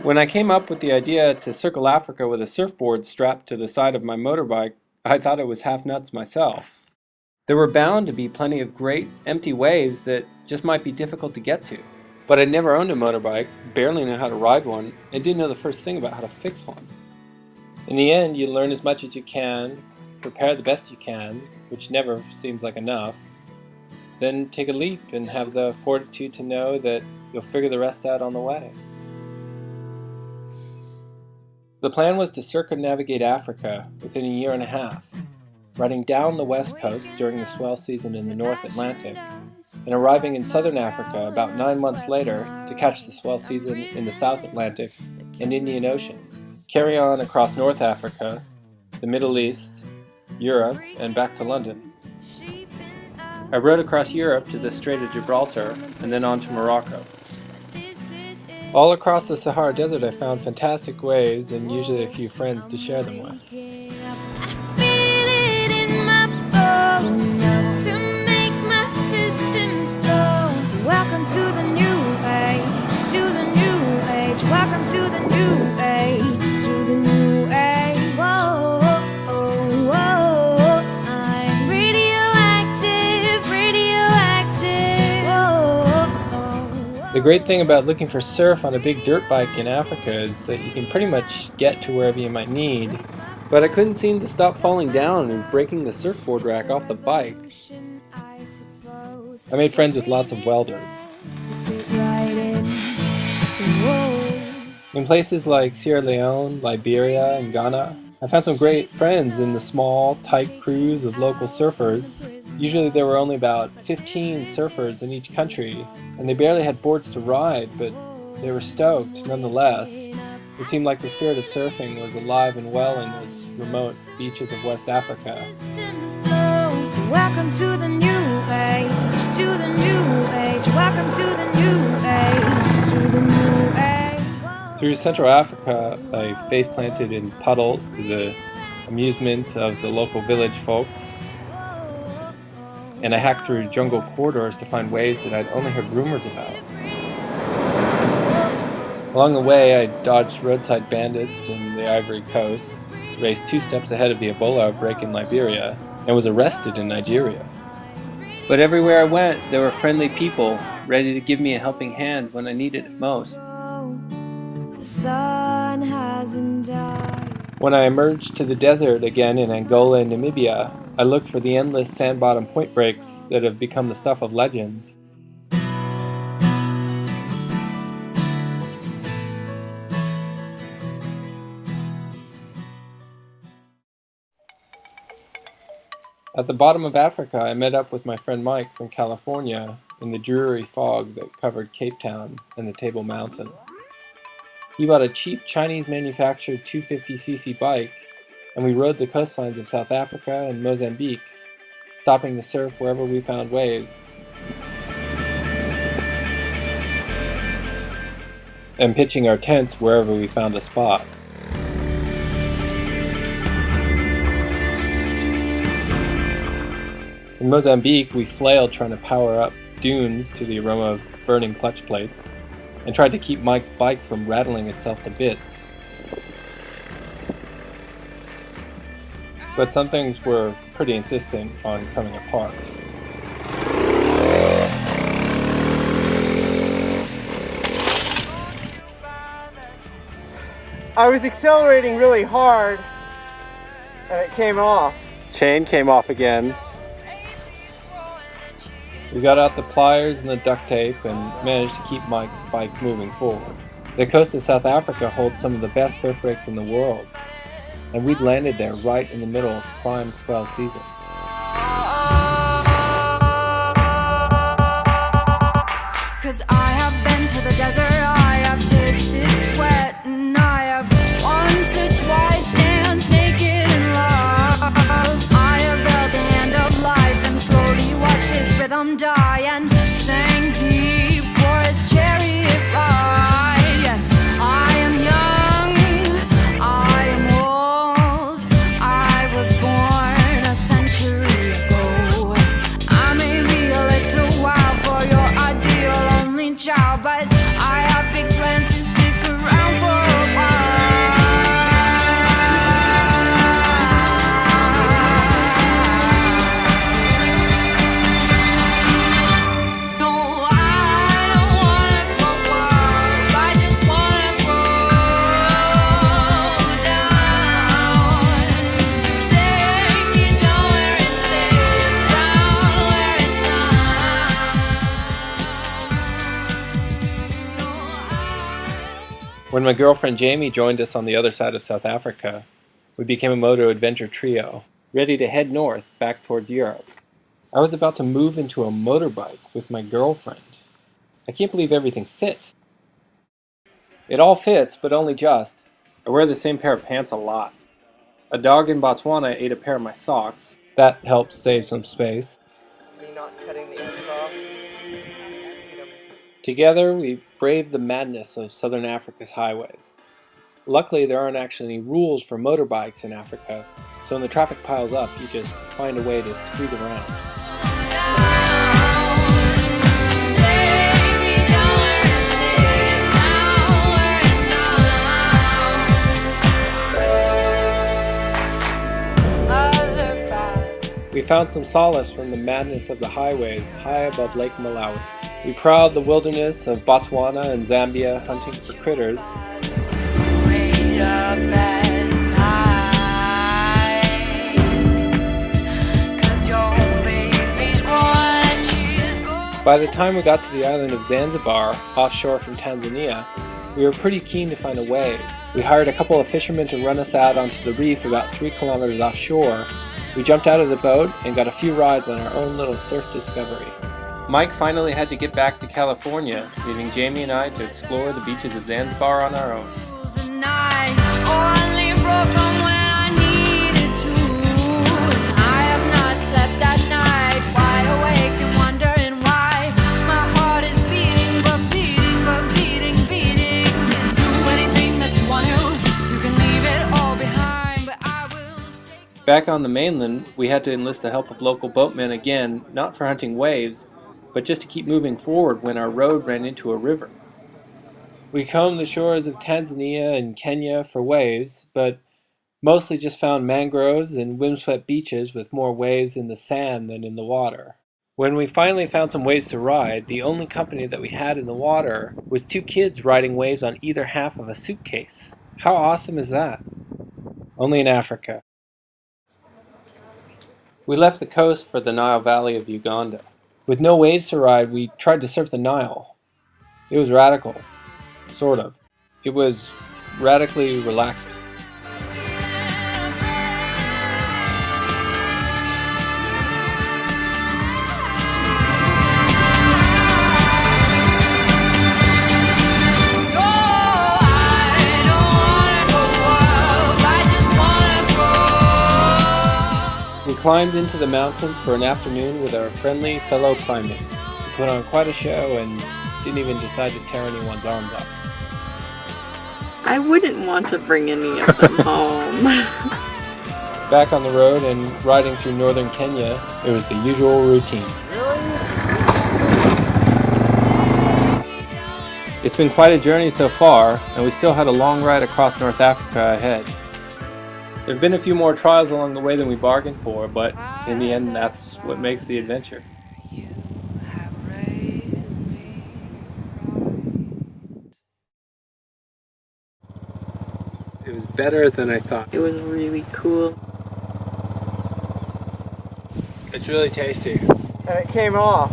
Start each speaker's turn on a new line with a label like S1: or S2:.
S1: When I came up with the idea to circle Africa with a surfboard strapped to the side of my motorbike, I thought it was half nuts myself. There were bound to be plenty of great, empty waves that just might be difficult to get to. But I'd never owned a motorbike, barely knew how to ride one, and didn't know the first thing about how to fix one. In the end, you learn as much as you can, prepare the best you can, which never seems like enough, then take a leap and have the fortitude to know that you'll figure the rest out on the way. The plan was to circumnavigate Africa within a year and a half, riding down the west coast during the swell season in the North Atlantic, and arriving in southern Africa about 9 months later to catch the swell season in the South Atlantic and Indian Oceans, carry on across North Africa, the Middle East, Europe, and back to London. I rode across Europe to the Strait of Gibraltar and then on to Morocco. All across the Sahara Desert I found fantastic waves and usually a few friends to share them with.
S2: Welcome to the new age, to the new age. Welcome to the new age, to the new age. Whoa, whoa, whoa. I'm radioactive, radioactive. Whoa.
S1: The great thing about looking for surf on a big dirt bike in Africa is that you can pretty much get to wherever you might need. But I couldn't seem to stop falling down and breaking the surfboard rack off the bike. I made friends with lots of welders. In places like Sierra Leone, Liberia, and Ghana, I found some great friends in the small, tight crews of local surfers. Usually there were only about 15 surfers in each country, and they barely had boards to ride, but they were stoked nonetheless. It seemed like the spirit of surfing was alive and well in those remote beaches of West Africa.
S2: Welcome to the new age, to the new age. Welcome to the new age, to the new age.
S1: Through Central Africa, I face planted in puddles to the amusement of the local village folks. And I hacked through jungle corridors to find waves that I'd only heard rumors about. Along the way, I dodged roadside bandits in the Ivory Coast, raced 2 steps ahead of the Ebola outbreak in Liberia, and was arrested in Nigeria. But everywhere I went, there were friendly people ready to give me a helping hand when I needed it most.
S2: The sun hasn't died.
S1: When I emerged to the desert again in Angola and Namibia, I looked for the endless sand-bottom point breaks that have become the stuff of legends. At the bottom of Africa, I met up with my friend Mike from California in the dreary fog that covered Cape Town and the Table Mountain. He bought a cheap Chinese-manufactured 250cc bike, and we rode the coastlines of South Africa and Mozambique, stopping to surf wherever we found waves, and pitching our tents wherever we found a spot. In Mozambique, we flailed trying to power up dunes to the aroma of burning clutch plates, and tried to keep Mike's bike from rattling itself to bits. But some things were pretty insistent on coming apart.
S3: I was accelerating really hard, and it came off.
S1: Chain came off again. We got out the pliers and the duct tape and managed to keep Mike's bike moving forward. The coast of South Africa holds some of the best surf breaks in the world, and we'd landed there right in the middle of prime swell season.
S2: Cause I have been to the desert, I have tasted sweat, and I have once or twice danced naked in love. I have held the hand of life and slowly watched his rhythm die and sang deep for his chariot ride. Yes, I am young, I am old, I was born a century ago. I may be a little wild for your ideal only child, but I have big plans to stick around for
S1: When my girlfriend Jamie joined us on the other side of South Africa, we became a moto adventure trio, ready to head north back towards Europe. I was about to move into a motorbike with my girlfriend. I can't believe everything fit. It all fits, but only just. I wear the same pair of pants a lot. A dog in Botswana ate a pair of my socks. That helps save some space.
S3: Me not cutting the ends off.
S1: Together, we braved the madness of Southern Africa's highways. Luckily, there aren't actually any rules for motorbikes in Africa, so when the traffic piles up, you just find a way to squeeze around. We found some solace from the madness of the highways high above Lake Malawi. We prowled the wilderness of Botswana and Zambia hunting for critters. By the time we got to the island of Zanzibar, offshore from Tanzania, we were pretty keen to find a wave. We hired a couple of fishermen to run us out onto the reef about 3 kilometers offshore. We jumped out of the boat and got a few rides on our own little surf discovery. Mike finally had to get back to California, leaving Jamie and I to explore the beaches of Zanzibar on our own. Back on the mainland, we had to enlist the help of local boatmen again, not for hunting waves, but just to keep moving forward when our road ran into a river. We combed the shores of Tanzania and Kenya for waves, but mostly just found mangroves and windswept beaches with more waves in the sand than in the water. When we finally found some waves to ride, the only company that we had in the water was 2 kids riding waves on either half of a suitcase. How awesome is that? Only in Africa. We left the coast for the Nile Valley of Uganda. With no waves to ride, we tried to surf the Nile. It was radical. Sort of. It was radically relaxing. We climbed into the mountains for an afternoon with our friendly fellow primates. We put on quite a show and didn't even decide to tear anyone's arms off.
S4: I wouldn't want to bring any of them home.
S1: Back on the road and riding through northern Kenya, it was the usual routine. It's been quite a journey so far, and we still had a long ride across North Africa ahead. There have been a few more trials along the way than we bargained for, but in the end, that's what makes the adventure. It was better than I thought.
S4: It was really cool.
S1: It's really tasty.
S3: And it came off.